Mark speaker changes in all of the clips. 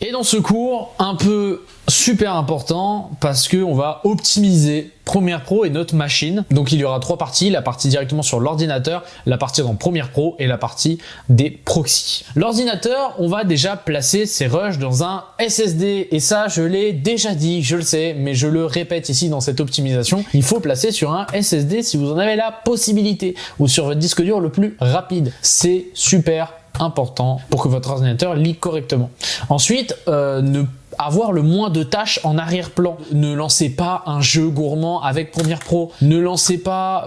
Speaker 1: Et dans ce cours, un peu super important parce que on va optimiser Premiere Pro et notre machine. Donc il y aura trois parties, la partie directement sur l'ordinateur, la partie dans Premiere Pro et la partie des proxys. L'ordinateur, on va déjà placer ses rushs dans un SSD et ça je l'ai déjà dit, je le sais, mais je le répète ici dans cette optimisation, il faut placer sur un SSD si vous en avez la possibilité ou sur votre disque dur le plus rapide. C'est super important pour que votre ordinateur lit correctement. Ensuite, avoir le moins de tâches en arrière-plan. Ne lancez pas un jeu gourmand avec Premiere Pro. Ne lancez pas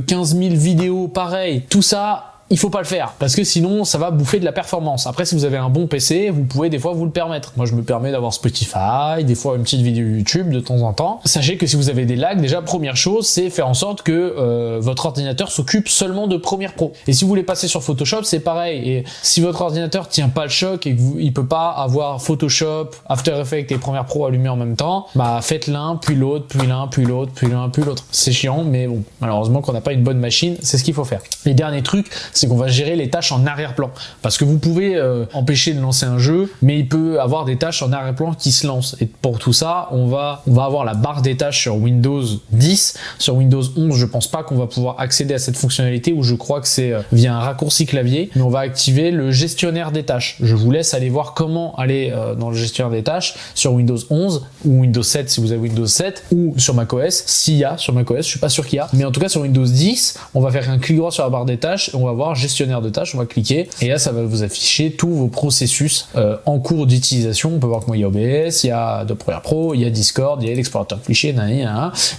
Speaker 1: 15 000 vidéos pareilles. Tout ça, il faut pas le faire parce que sinon ça va bouffer de la performance. Après, si vous avez un bon PC, vous pouvez des fois vous le permettre. Moi, je me permets d'avoir Spotify, des fois une petite vidéo YouTube de temps en temps. Sachez que si vous avez des lags, déjà première chose, c'est faire en sorte que votre ordinateur s'occupe seulement de Premiere Pro. Et si vous voulez passer sur Photoshop, c'est pareil. Et si votre ordinateur tient pas le choc et qu'il peut pas avoir Photoshop, After Effects et Premiere Pro allumés en même temps, bah faites l'un, puis l'autre, puis l'un, puis l'autre, puis l'un, puis l'autre. C'est chiant, mais bon, malheureusement qu'on n'a pas une bonne machine, c'est ce qu'il faut faire. Les derniers trucs, c'est qu'on va gérer les tâches en arrière-plan. Parce que vous pouvez empêcher de lancer un jeu, mais il peut avoir des tâches en arrière-plan qui se lancent. Et pour tout ça, on va avoir la barre des tâches sur Windows 10. Sur Windows 11, je pense pas qu'on va pouvoir accéder à cette fonctionnalité où je crois que c'est via un raccourci clavier, mais on va activer le gestionnaire des tâches. Je vous laisse aller voir comment aller dans le gestionnaire des tâches sur Windows 11 ou Windows 7 si vous avez Windows 7 ou sur macOS. S'il y a sur macOS, je suis pas sûr qu'il y a, mais en tout cas sur Windows 10, on va faire un clic droit sur la barre des tâches et on va voir gestionnaire de tâches, on va cliquer et là ça va vous afficher tous vos processus en cours d'utilisation. On peut voir que moi il y a OBS, il y a Adobe Premiere Pro, il y a Discord, il y a l'explorateur de fichiers,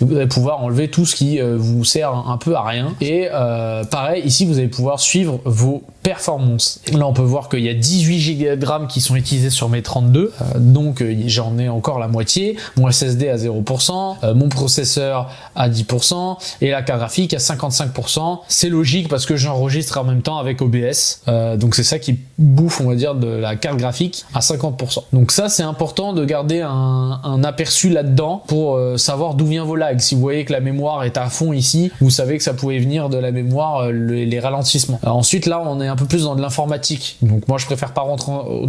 Speaker 1: vous allez pouvoir enlever tout ce qui vous sert un peu à rien et pareil ici vous allez pouvoir suivre vos performances. Là on peut voir qu'il y a 18 Go de RAM qui sont utilisés sur mes 32, donc j'en ai encore la moitié, mon SSD à 0%, mon processeur à 10% et la carte graphique à 55%. C'est logique parce que j'enregistre en même temps avec OBS, donc c'est ça qui bouffe on va dire de la carte graphique à 50%. Donc ça c'est important de garder un aperçu là-dedans pour savoir d'où vient vos lags. Si vous voyez que la mémoire est à fond ici, vous savez que ça pouvait venir de la mémoire, les ralentissements. Ensuite là on est un peu plus dans de l'informatique, donc moi je préfère pas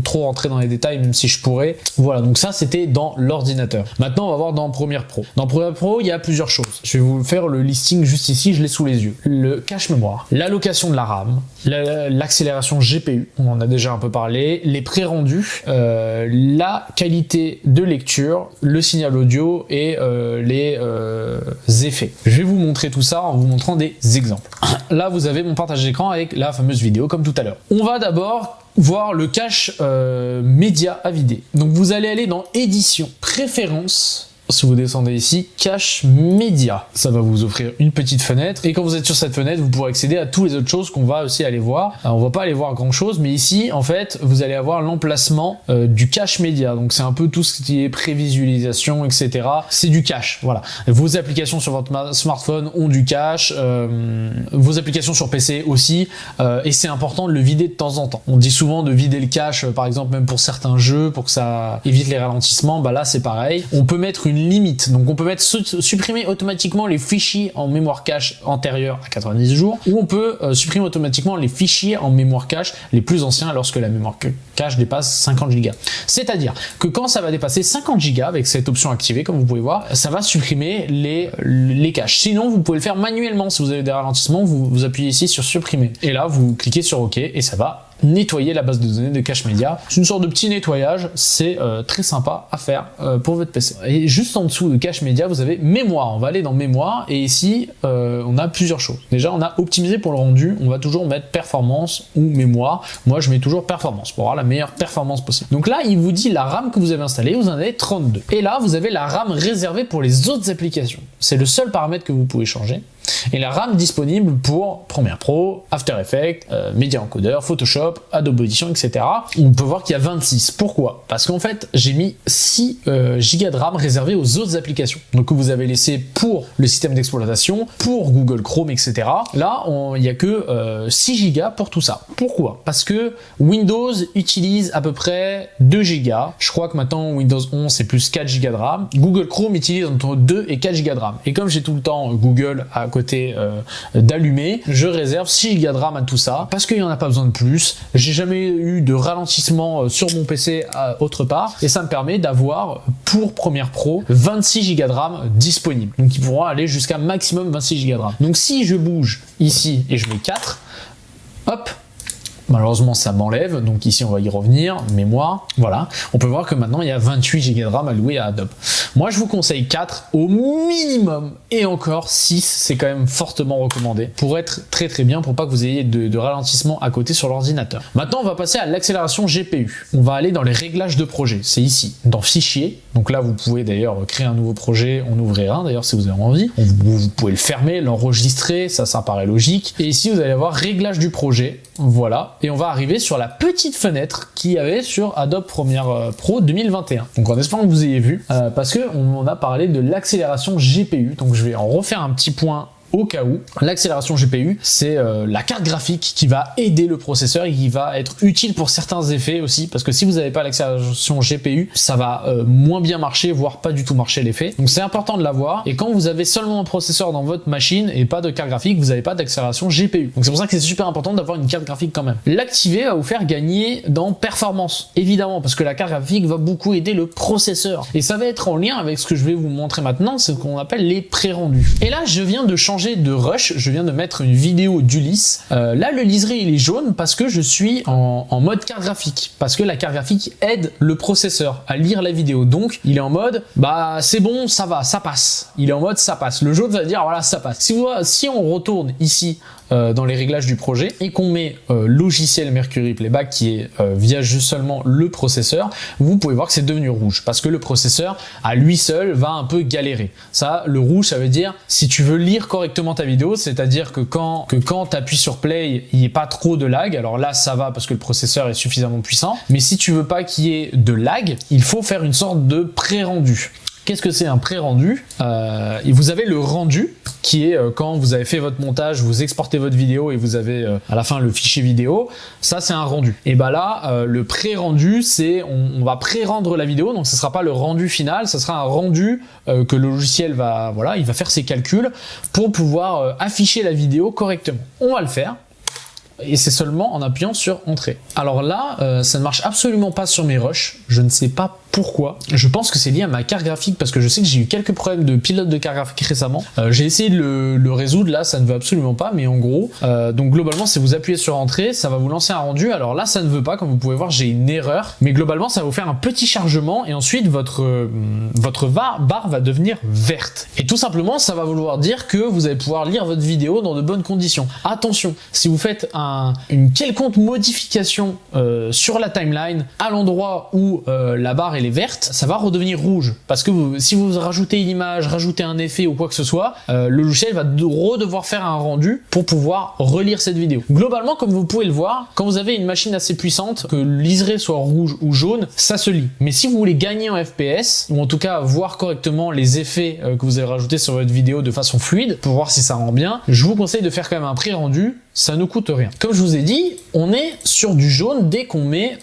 Speaker 1: trop rentrer dans les détails même si je pourrais. Voilà, donc ça c'était dans l'ordinateur. Maintenant on va voir dans Premiere Pro. Dans Premiere Pro il y a plusieurs choses. Je vais vous faire le listing juste ici, je l'ai sous les yeux. Le cache mémoire, l'allocation de la RAM, l'accélération GPU, on en a déjà un peu parlé, les pré-rendus, la qualité de lecture, le signal audio et les effets. Je vais vous montrer tout ça en vous montrant des exemples. Là vous avez mon partage d'écran avec la fameuse vidéo comme tout à l'heure. On va d'abord voir le cache média à vider. Donc vous allez aller dans édition, préférences. Si vous descendez ici, cache média, ça va vous offrir une petite fenêtre et quand vous êtes sur cette fenêtre, vous pourrez accéder à toutes les autres choses qu'on va aussi aller voir. Alors, on va pas aller voir grand chose, mais ici, en fait, vous allez avoir l'emplacement du cache média. Donc c'est un peu tout ce qui est prévisualisation, etc. C'est du cache, voilà. Vos applications sur votre smartphone ont du cache, vos applications sur PC aussi, et c'est important de le vider de temps en temps. On dit souvent de vider le cache, par exemple même pour certains jeux, pour que ça évite les ralentissements. Bah là c'est pareil. On peut mettre une limite, donc on peut mettre supprimer automatiquement les fichiers en mémoire cache antérieure à 90 jours ou on peut supprimer automatiquement les fichiers en mémoire cache les plus anciens lorsque la mémoire cache dépasse 50 Go. C'est-à-dire que quand ça va dépasser 50 Go avec cette option activée, comme vous pouvez voir, ça va supprimer les caches. Sinon vous pouvez le faire manuellement. Si vous avez des ralentissements, vous appuyez ici sur supprimer et là vous cliquez sur OK et ça va nettoyer la base de données de cache média. C'est une sorte de petit nettoyage, c'est très sympa à faire pour votre PC. Et juste en dessous de cache média, vous avez mémoire. On va aller dans mémoire et ici, on a plusieurs choses. Déjà, on a optimisé pour le rendu, on va toujours mettre performance ou mémoire. Moi, je mets toujours performance pour avoir la meilleure performance possible. Donc là, il vous dit la RAM que vous avez installée, vous en avez 32. Et là, vous avez la RAM réservée pour les autres applications. C'est le seul paramètre que vous pouvez changer. Et la RAM disponible pour Premiere Pro, After Effects, Media Encoder, Photoshop, Adobe Audition, etc. On peut voir qu'il y a 26. Pourquoi? Parce qu'en fait, j'ai mis 6 Go de RAM réservés aux autres applications. Donc que vous avez laissé pour le système d'exploitation, pour Google Chrome, etc. Là, il n'y a que 6 Go pour tout ça. Pourquoi? Parce que Windows utilise à peu près 2 Go. Je crois que maintenant Windows 11 c'est plus 4 Go de RAM. Google Chrome utilise entre 2 et 4 Go de RAM. Et comme j'ai tout le temps Google à côté d'allumé. Je réserve 6 Go de RAM à tout ça parce qu'il n'y en a pas besoin de plus. J'ai jamais eu de ralentissement sur mon PC autre part et ça me permet d'avoir pour Premiere Pro 26 Go de RAM disponibles. Donc ils pourront aller jusqu'à maximum 26 Go de RAM. Donc si je bouge ici et je mets 4, hop, malheureusement ça m'enlève, donc ici on va y revenir, mémoire, voilà, on peut voir que maintenant il y a 28 Go de RAM alloués à Adobe. Moi je vous conseille 4 au minimum, et encore 6 c'est quand même fortement recommandé pour être très très bien, pour pas que vous ayez de ralentissement à côté sur l'ordinateur. Maintenant on va passer à l'accélération GPU. On va aller dans les réglages de projet, c'est ici, dans fichier. Donc là vous pouvez d'ailleurs créer un nouveau projet, en ouvrir un d'ailleurs si vous avez envie. Vous pouvez le fermer, l'enregistrer, ça paraît logique. Et ici vous allez avoir réglage du projet, voilà. Et on va arriver sur la petite fenêtre qu'il y avait sur Adobe Premiere Pro 2021. Donc en espérant que vous ayez vu, parce que on a parlé de l'accélération GPU. Donc je vais en refaire un petit point au cas où. L'accélération GPU, c'est la carte graphique qui va aider le processeur et qui va être utile pour certains effets aussi, parce que si vous n'avez pas l'accélération GPU, ça va moins bien marcher, voire pas du tout marcher l'effet. Donc c'est important de l'avoir, et quand vous avez seulement un processeur dans votre machine et pas de carte graphique, vous n'avez pas d'accélération GPU. Donc c'est pour ça que c'est super important d'avoir une carte graphique quand même. L'activer va vous faire gagner dans performance, évidemment, parce que la carte graphique va beaucoup aider le processeur. Et ça va être en lien avec ce que je vais vous montrer maintenant, c'est ce qu'on appelle les pré-rendus. Et là, je viens de changer de rush, je viens de mettre une vidéo d'Ulysse. Là le liseré il est jaune parce que je suis en mode carte graphique, parce que la carte graphique aide le processeur à lire la vidéo, donc il est en mode bah c'est bon, ça va, ça passe. Il est en mode ça passe. Le jaune va dire voilà ça passe. Si on retourne ici dans les réglages du projet et qu'on met logiciel Mercury Playback qui est via juste seulement le processeur, vous pouvez voir que c'est devenu rouge parce que le processeur à lui seul va un peu galérer. Ça, le rouge, ça veut dire si tu veux lire correctement ta vidéo, c'est-à-dire que quand tu appuies sur play, il n'y ait pas trop de lag. Alors là, ça va parce que le processeur est suffisamment puissant. Mais si tu veux pas qu'il y ait de lag, il faut faire une sorte de pré-rendu. Qu'est-ce que c'est un pré-rendu? Vous avez le rendu qui est quand vous avez fait votre montage, vous exportez votre vidéo et vous avez à la fin le fichier vidéo. Ça c'est un rendu. Et bah là, le pré-rendu, c'est on va pré-rendre la vidéo, donc ce sera pas le rendu final, ce sera un rendu que le logiciel va il va faire ses calculs pour pouvoir afficher la vidéo correctement. On va le faire. Et c'est seulement en appuyant sur entrée. Alors là, ça ne marche absolument pas sur mes rushs. Je ne sais pas pourquoi. Je pense que c'est lié à ma carte graphique parce que je sais que j'ai eu quelques problèmes de pilote de carte graphique récemment. J'ai essayé de le résoudre, là ça ne veut absolument pas, mais en gros, donc globalement si vous appuyez sur entrée, ça va vous lancer un rendu. Alors là ça ne veut pas, comme vous pouvez voir j'ai une erreur, mais globalement ça va vous faire un petit chargement et ensuite votre barre va devenir verte. Et tout simplement ça va vouloir dire que vous allez pouvoir lire votre vidéo dans de bonnes conditions. Attention, si vous faites une quelconque modification sur la timeline à l'endroit où la barre est verte, ça va redevenir rouge parce que si vous rajoutez une image, rajoutez un effet ou quoi que ce soit, le logiciel va redevoir faire un rendu pour pouvoir relire cette vidéo. Globalement, comme vous pouvez le voir, quand vous avez une machine assez puissante, que le liseré soit rouge ou jaune, ça se lit. Mais si vous voulez gagner en FPS, ou en tout cas voir correctement les effets que vous avez rajoutés sur votre vidéo de façon fluide, pour voir si ça rend bien, je vous conseille de faire quand même un pré-rendu. Ça ne coûte rien. Comme je vous ai dit, on est sur du jaune dès qu'on met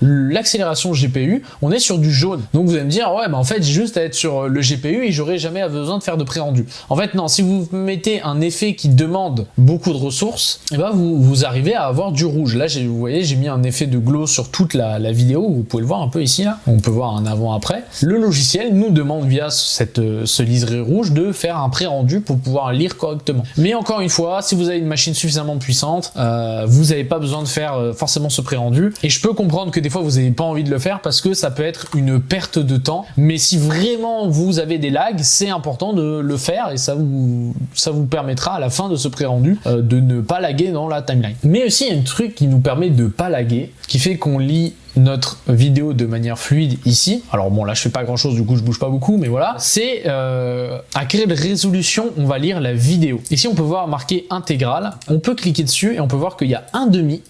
Speaker 1: l'accélération GPU, on est sur du jaune. Donc vous allez me dire, ouais, bah en fait, j'ai juste à être sur le GPU et j'aurai jamais besoin de faire de pré-rendu. En fait, non, si vous mettez un effet qui demande beaucoup de ressources, et ben vous arrivez à avoir du rouge. Là, vous voyez, j'ai mis un effet de glow sur toute la vidéo, vous pouvez le voir un peu ici, là. On peut voir un avant-après. Le logiciel nous demande via ce liseré rouge de faire un pré-rendu pour pouvoir lire correctement. Mais encore une fois, si vous avez une machine suffisamment puissante, vous n'avez pas besoin de faire forcément ce pré-rendu, et je peux comprendre que des fois vous n'avez pas envie de le faire parce que ça peut être une perte de temps, mais si vraiment vous avez des lags, c'est important de le faire et ça vous permettra à la fin de ce pré-rendu de ne pas laguer dans la timeline. Mais aussi il y a un truc qui nous permet de pas laguer, qui fait qu'on lit notre vidéo de manière fluide ici. Alors bon, là je fais pas grand chose, du coup je bouge pas beaucoup, mais voilà, c'est à quelle résolution on va lire la vidéo. Ici on peut voir marqué intégrale, on peut cliquer dessus et on peut voir qu'il y a un demi,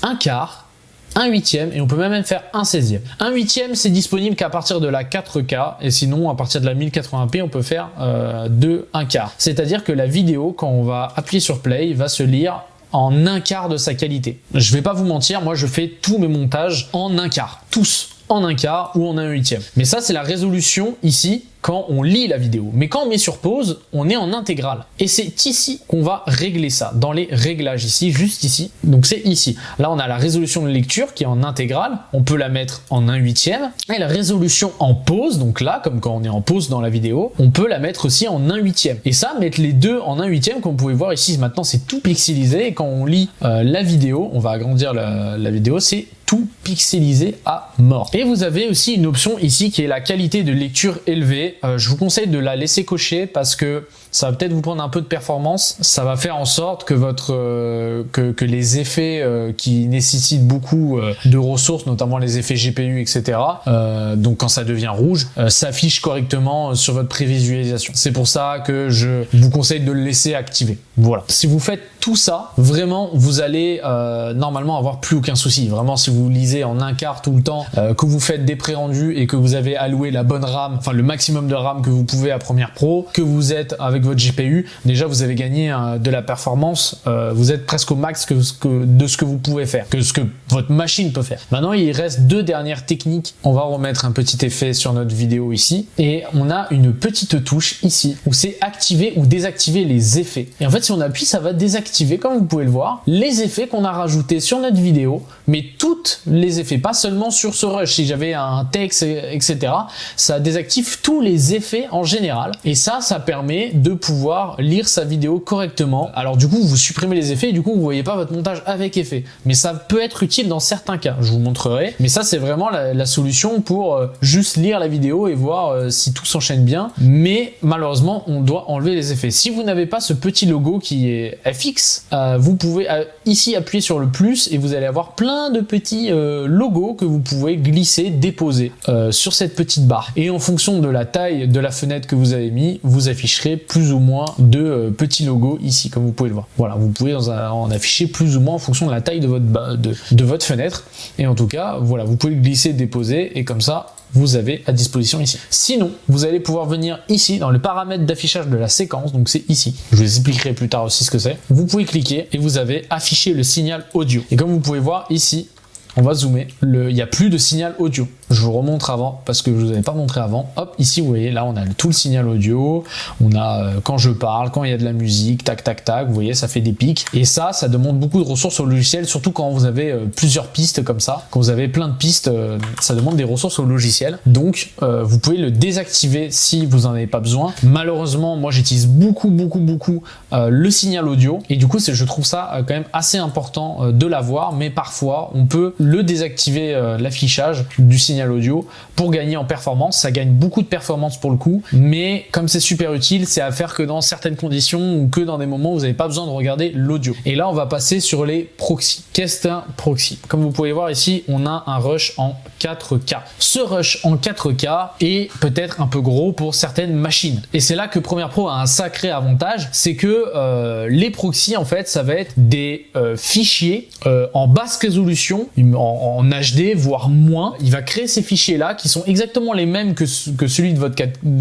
Speaker 1: un quart, un huitième et on peut même faire un 16e. Un huitième c'est disponible qu'à partir de la 4K et sinon à partir de la 1080p on peut faire de un quart. C'est-à-dire que la vidéo, quand on va appuyer sur play, va se lire en un quart de sa qualité. Je vais pas vous mentir, moi je fais tous mes montages en un quart, tous en un quart ou en un huitième. Mais ça c'est la résolution ici quand on lit la vidéo. Mais quand on met sur pause, on est en intégrale. Et c'est ici qu'on va régler ça, dans les réglages ici, juste ici. Donc c'est ici. Là, on a la résolution de lecture qui est en intégrale. On peut la mettre en 1/8. Et la résolution en pause, donc là, comme quand on est en pause dans la vidéo, on peut la mettre aussi en 1/8. Et ça, mettre les deux en 1/8, comme vous pouvez voir ici, maintenant c'est tout pixelisé. Et quand on lit la vidéo, on va agrandir la vidéo, c'est tout pixelisé à mort. Et vous avez aussi une option ici qui est la qualité de lecture élevée. Je vous conseille de la laisser cocher parce que ça va peut-être vous prendre un peu de performance. Ça va faire en sorte que que les effets qui nécessitent beaucoup de ressources, notamment les effets GPU, etc. Donc quand ça devient rouge, s'affiche correctement sur votre prévisualisation. C'est pour ça que je vous conseille de le laisser activer. Voilà. Si vous faites tout ça, vraiment, vous allez normalement avoir plus aucun souci. Vraiment, si vous lisez en 1/4 tout le temps, que vous faites des pré-rendus et que vous avez alloué la bonne RAM, enfin le maximum de RAM que vous pouvez à Premiere Pro, que vous êtes avec votre GPU, déjà vous avez gagné de la performance, vous êtes presque au max de ce que vous pouvez faire, que ce que votre machine peut faire. Maintenant, il reste deux dernières techniques. On va remettre un petit effet sur notre vidéo ici et on a une petite touche ici où c'est activer ou désactiver les effets. Et en fait, si on appuie, ça va désactiver, comme vous pouvez le voir, les effets qu'on a rajoutés sur notre vidéo, mais toutes les effets, pas seulement sur ce rush. Si j'avais un texte, etc., ça désactive tous les effets en général. Et ça permet de pouvoir lire sa vidéo correctement. Alors du coup, vous supprimez les effets et du coup, vous voyez pas votre montage avec effet. Mais ça peut être utile dans certains cas. Je vous montrerai. Mais ça, c'est vraiment la solution pour juste lire la vidéo et voir si tout s'enchaîne bien. Mais malheureusement, on doit enlever les effets. Si vous n'avez pas ce petit logo qui est FX, vous pouvez ici appuyer sur le plus et vous allez avoir plein de petits logos que vous pouvez glisser, déposer sur cette petite barre. Et en fonction de la taille de la fenêtre que vous avez mis, vous afficherez plus ou moins de petits logos ici, comme vous pouvez le voir. Voilà, vous pouvez en afficher plus ou moins en fonction de la taille de votre fenêtre. Et en tout cas, voilà, vous pouvez le glisser, déposer et comme ça, vous avez à disposition ici. Sinon, vous allez pouvoir venir ici dans les paramètres d'affichage de la séquence, donc c'est ici. Je vous expliquerai plus tard aussi ce que c'est. Vous pouvez cliquer et vous avez affiché le signal audio. Et comme vous pouvez voir ici, on va zoomer, il n'y a plus de signal audio. Je vous remontre avant parce que je vous avais pas montré avant. Hop, ici vous voyez, là on a tout le signal audio, on a quand je parle, quand il y a de la musique, tac tac tac, vous voyez, ça fait des pics. Et ça demande beaucoup de ressources au logiciel, surtout quand vous avez plusieurs pistes comme ça. Quand vous avez plein de pistes, ça demande des ressources au logiciel. Donc vous pouvez le désactiver si vous en avez pas besoin. Malheureusement, moi j'utilise beaucoup le signal audio et du coup je trouve ça quand même assez important de l'avoir, mais parfois on peut le désactiver l'affichage du signal audio pour gagner en performance. Ça gagne beaucoup de performance pour le coup, mais comme c'est super utile, c'est à faire que dans certaines conditions ou que dans des moments où vous n'avez pas besoin de regarder l'audio. Et là, on va passer sur les proxys. Qu'est-ce qu'un proxy? Comme vous pouvez voir ici, on a un rush en 4K. Ce rush en 4K est peut-être un peu gros pour certaines machines. Et c'est là que Premiere Pro a un sacré avantage, c'est que les proxys, en fait, ça va être des fichiers en basse résolution, en HD, voire moins. Il va créer ces fichiers-là qui sont exactement les mêmes que celui de votre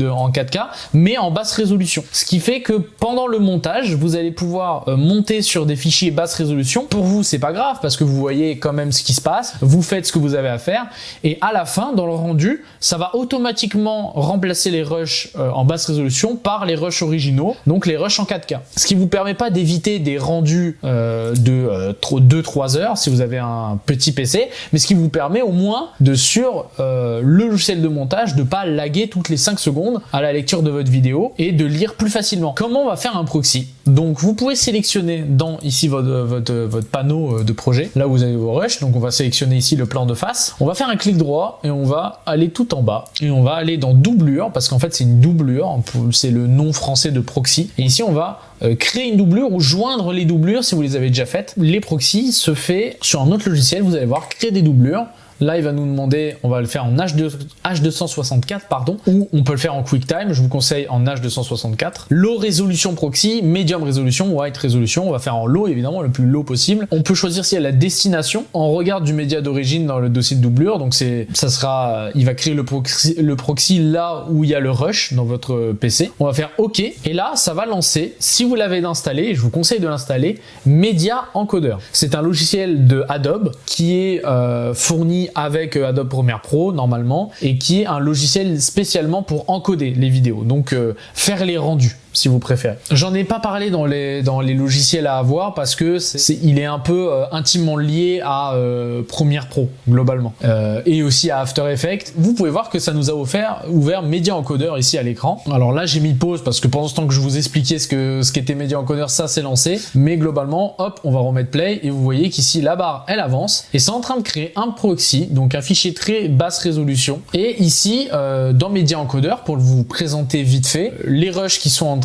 Speaker 1: en 4K, mais en basse résolution. Ce qui fait que pendant le montage, vous allez pouvoir monter sur des fichiers basse résolution. Pour vous, c'est pas grave parce que vous voyez quand même ce qui se passe. Vous faites ce que vous avez à faire et à la fin, dans le rendu, ça va automatiquement remplacer les rushs en basse résolution par les rushs originaux, donc les rushs en 4K. Ce qui vous permet pas d'éviter des rendus de 2-3 heures si vous avez un petit PC, mais ce qui vous permet au moins de sur le logiciel de montage de pas laguer toutes les 5 secondes à la lecture de votre vidéo et de lire plus facilement. Comment on va faire un proxy? Donc vous pouvez sélectionner dans ici votre panneau de projet, là où vous avez vos rushs, donc on va sélectionner ici le plan de face, on va faire un clic droit et on va aller tout en bas et on va aller dans doublure parce qu'en fait c'est une doublure, c'est le nom français de proxy et ici on va créer une doublure ou joindre les doublures si vous les avez déjà faites. Les proxys se fait sur un autre logiciel, vous allez voir, créer des doublures. Là, il va nous demander, on va le faire en H264, pardon, ou on peut le faire en QuickTime. Je vous conseille en H264. Low résolution proxy, medium résolution, wide résolution. On va faire en low, évidemment, le plus low possible. On peut choisir si il y a la destination. On regarde du média d'origine dans le dossier de doublure. Donc, il va créer le proxy là où il y a le rush dans votre PC. On va faire OK. Et là, ça va lancer, si vous l'avez installé, je vous conseille de l'installer, Media Encoder. C'est un logiciel de Adobe qui est fourni mis avec Adobe Premiere Pro normalement et qui est un logiciel spécialement pour encoder les vidéos, donc faire les rendus si vous préférez. J'en ai pas parlé dans les logiciels à avoir parce que il est un peu intimement lié à Premiere Pro globalement et aussi à After Effects. Vous pouvez voir que ça nous a ouvert Media Encoder ici à l'écran. Alors là j'ai mis pause parce que pendant ce temps que je vous expliquais ce qu'était Media Encoder, ça s'est lancé, mais globalement hop, on va remettre play et vous voyez qu'ici la barre elle avance et c'est en train de créer un proxy, donc un fichier très basse résolution. Et ici dans Media Encoder, pour vous présenter vite fait les rushs qui sont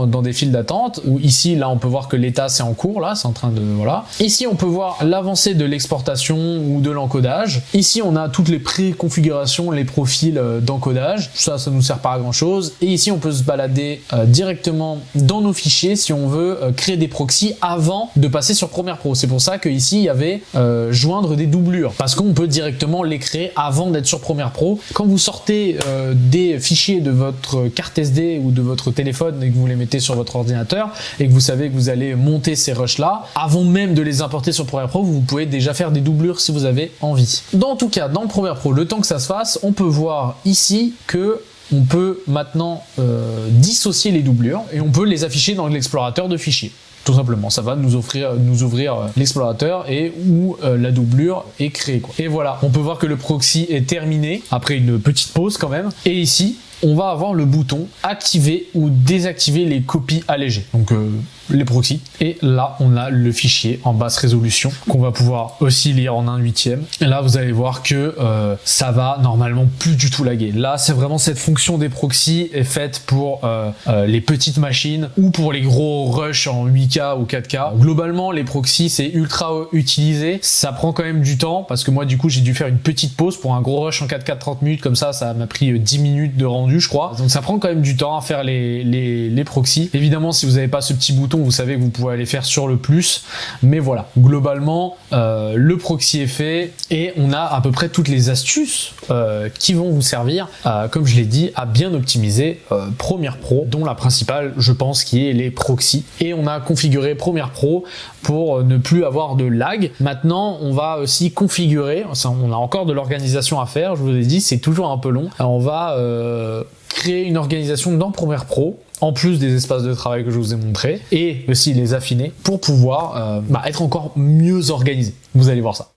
Speaker 1: dans des files d'attente, où ici là on peut voir que l'état c'est en cours, là c'est en train de voilà. Ici on peut voir l'avancée de l'exportation ou de l'encodage. Ici on a toutes les préconfigurations, les profils d'encodage. Ça nous sert pas à grand chose. Et ici on peut se balader directement dans nos fichiers si on veut créer des proxys avant de passer sur Premiere Pro. C'est pour ça que ici il y avait joindre des doublures, parce qu'on peut directement les créer avant d'être sur Premiere Pro. Quand vous sortez des fichiers de votre carte SD ou de votre téléphone et que vous les mettez sur votre ordinateur et que vous savez que vous allez monter ces rushs là, avant même de les importer sur Premiere Pro, vous pouvez déjà faire des doublures si vous avez envie. Dans tout cas, dans Premiere Pro, le temps que ça se fasse, on peut voir ici que on peut maintenant dissocier les doublures et on peut les afficher dans l'explorateur de fichiers. Tout simplement, ça va nous ouvrir l'explorateur et où la doublure est créée, quoi. Et voilà, on peut voir que le proxy est terminé après une petite pause quand même. Et ici, on va avoir le bouton activer ou désactiver les copies allégées. Donc les proxys. Et là, on a le fichier en basse résolution qu'on va pouvoir aussi lire en 1/8. Et là, vous allez voir que ça va normalement plus du tout laguer. Là, c'est vraiment cette fonction des proxys est faite pour les petites machines ou pour les gros rushs en 8K ou 4K. Globalement, les proxys, c'est ultra utilisé. Ça prend quand même du temps parce que moi, du coup, j'ai dû faire une petite pause pour un gros rush en 4K de 30 minutes. Comme ça m'a pris 10 minutes de rendu, je crois. Donc, ça prend quand même du temps à faire les proxys. Évidemment, si vous n'avez pas ce petit bouton, vous savez que vous pouvez aller faire sur le plus, mais voilà, globalement le proxy est fait et on a à peu près toutes les astuces qui vont vous servir, comme je l'ai dit, à bien optimiser Premiere Pro, dont la principale, je pense, qui est les proxys. Et on a configuré Premiere Pro pour ne plus avoir de lag. Maintenant, on va aussi configurer, on a encore de l'organisation à faire, je vous ai dit, c'est toujours un peu long. Alors, on va créer une organisation dans Premiere Pro, en plus des espaces de travail que je vous ai montrés, et aussi les affiner pour pouvoir être encore mieux organisé. Vous allez voir ça.